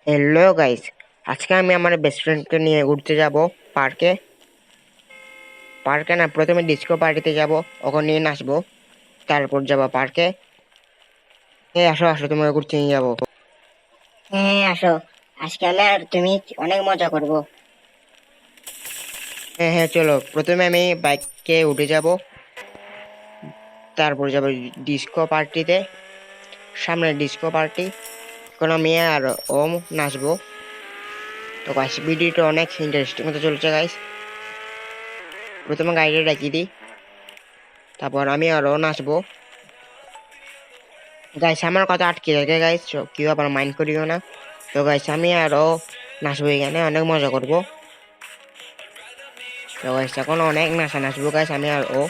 Hello guys, আজকে আমি আমার বেস্ট ফ্রেন্ডকে নিয়ে ঘুরতে যাব পার্কে। পার্কে না, প্রথমে ডিস্কো পার্টিতে যাব, ওখানে নিয়ে নাচবো। তারপর যাব পার্কে। আসো আসো, তোমাকে ঘুরতে নিয়ে যাবো। হ্যাঁ হ্যাঁ, আসো। আজকে আমি আর তুমি অনেক মজা করব। হ্যাঁ হ্যাঁ, চলো। প্রথমে আমি বাইকে উঠে যাব, তারপর যাব ডিস্কো পার্টিতে। সামনে ডিস্কো পার্টি, এখন আমি আর ওম নাচবো। তো গাইস, ভিডিওটা অনেক ইন্টারেস্টিং মতো চলছে গাইস। প্রথমে গাড়িটা ডাকিয়ে দিই, তারপর আমি আরও নাচবো। গাইস, আমার কথা আটকে থাকে গাইস, কেউ আবার মাইন্ড করিও না। তো গাইস, আমি আরো নাচবো, এখানে অনেক মজা করব। তো গাইস, এখন অনেক নাচবো গাইস, আমি আর ও।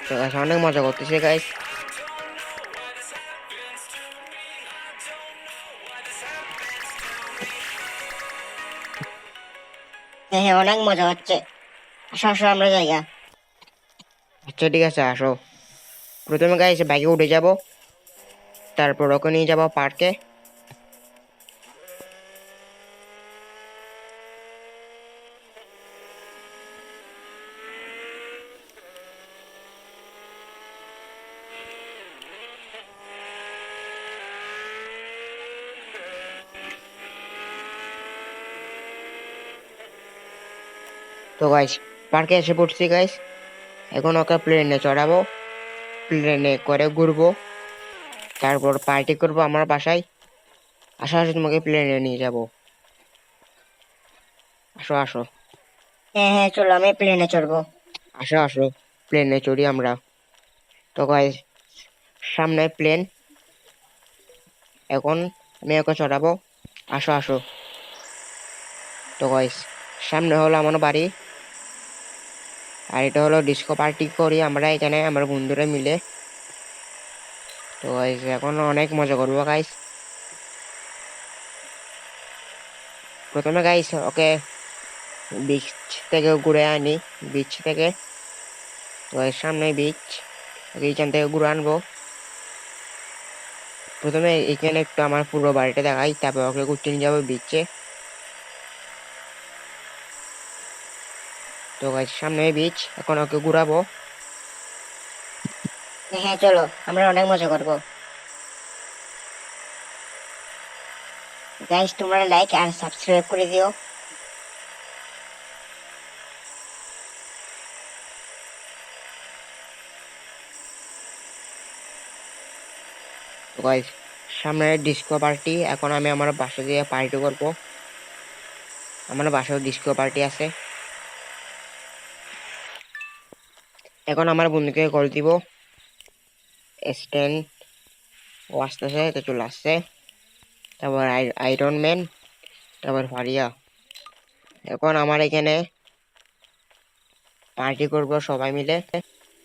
তো গাইস, অনেক মজা করতেছে গাইস। হ্যাঁ হ্যাঁ, অনেক মজা হচ্ছে। আসো আসো, আমরা জায়গা। আচ্ছা ঠিক আছে, আসো। প্রথমে গাইস বাইকে উঠে যাব, তারপর ওকে নিয়ে যাবো পার্কে। তো গাইস, পার্কে এসে পড়ছি গাইস। এখন ওকে প্লেনে চড়াবো, প্লেনে করে ঘুরবো, তারপর পার্টি করবো আমার বাসায়। আসো আসো, তোমাকে প্লেনে নিয়ে যাব। আসো আসো। হ্যাঁ হ্যাঁ, চলো আমি প্লেনে চড়বো। আসো আসো, প্লেনে চড়ি আমরা। তো গাইস, সামনে প্লেন, এখন আমি ওকে চড়াবো। আসো আসো। তো গাইস, সামনে হলো আমার বাড়ি, আর এটা হলো ডিস্কো পার্টি করি আমরা এখানে আমার বন্ধুরা মিলে। তো গাইস, এখন অনেক মজা করবো গাইস। প্রথমে গাইস ওকে বিচ থেকে ঘুরে আনি, বিচ থেকে। তো এর সামনে বিচ, এইখান থেকে ঘুরে আনবো। প্রথমে এখানে একটু আমার পুরো বাড়িটা দেখাই, তারপর ওকে ঘুরতে নিয়ে যাবো বিচে। তো গাইস, সামনে বিচ, এখন ওকে ঘুরাবো। হ্যাঁ হ্যাঁ, চলো আমরা অনেক মজা করবো। গাইস, তোমরা লাইক আর সাবস্ক্রাইব করে দিও। তো গাইস, সামনে ডিস্কো পার্টি, এখন আমি আমার বাসা দিয়ে পার্টি করব। আমার বাসায় ডিস্কো পার্টি আছে। এখন আমার বন্ধুকে কল দিব, স্ট্যান্ড, ও আসতেছে, তো চলে আসছে। তারপর আয়রন ম্যান, তারপর ফারিয়া। এখন আমার এখানে পার্টি করব সবাই মিলে।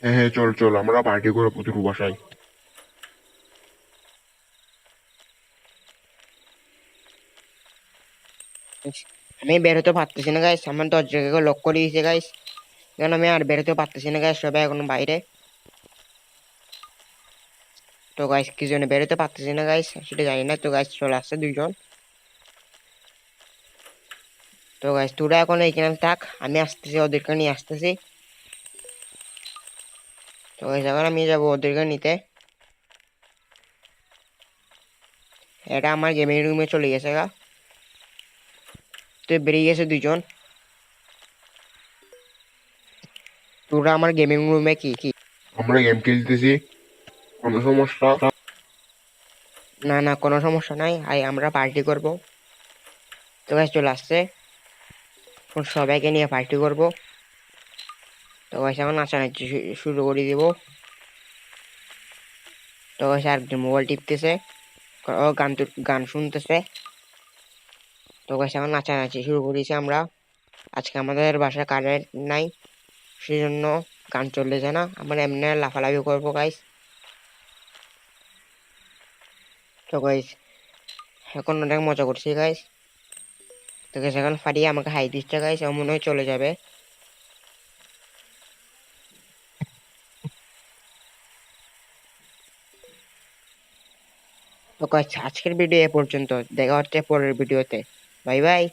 হ্যাঁ হ্যাঁ, চল চল আমরা পার্টি করে প্রচুর বাসায়। আমি বেরোতে পারতেছি না গাইস, আমার দরজাকে লক করে দিয়েছে গাইস। এখন আমি আর বেরোতে পারতেছি না গাইস, সবাই এখন বাইরে। তো গাইস, কি জন্য বেরোতে পারতেছি না গাইস সেটা জানি না। তো গাইস, চলে আসছে দুইজন। তো গাইস, তোরা এখন এইখানে থাক, আমি আসতেছি, ওদেরকে নিয়ে আসতেছি। তো গাইস, এখন আমি যাবো ওদেরকে নিতে। এটা আমার গেমিং রুমে চলে গেছে গা। তো বেরিয়ে গেছে দুইজন। তোরা আমার গেমিং রুমে কি কি? আমরা গেম খেলতেছি, কোনো সমস্যা? না না, কোনো সমস্যা নাই, আমরা পার্টি করব। তো গাইস, চলে আসছে, এখন সবাইকে নিয়ে পার্টি করব। তো গাইস, এখন নাচানাচি শুরু করে দিব। তো গাইস, আরেকজন মোবাইল টিপতেছে, ও গান শুনতেছে। তো গাইস, এখন নাচানাচি শুরু করেছি আমরা। আজকে আমাদের বাসায় কারেন্ট নাই, সেই জন্য গান চলতেছে না, আমরা এমনি লাফালাফি করবো গাইস। তো গাইস, এখন অনেক মজা করছি গাইস। তো গাইস, এখন ফারিয়ে আমাকে হাই দিচ্ছে গাইস, ও মনে হয় চলে যাবে। তো তো গাইস আজকের ভিডিও এ পর্যন্ত, দেখা হচ্ছে পরের ভিডিওতে। Bye bye.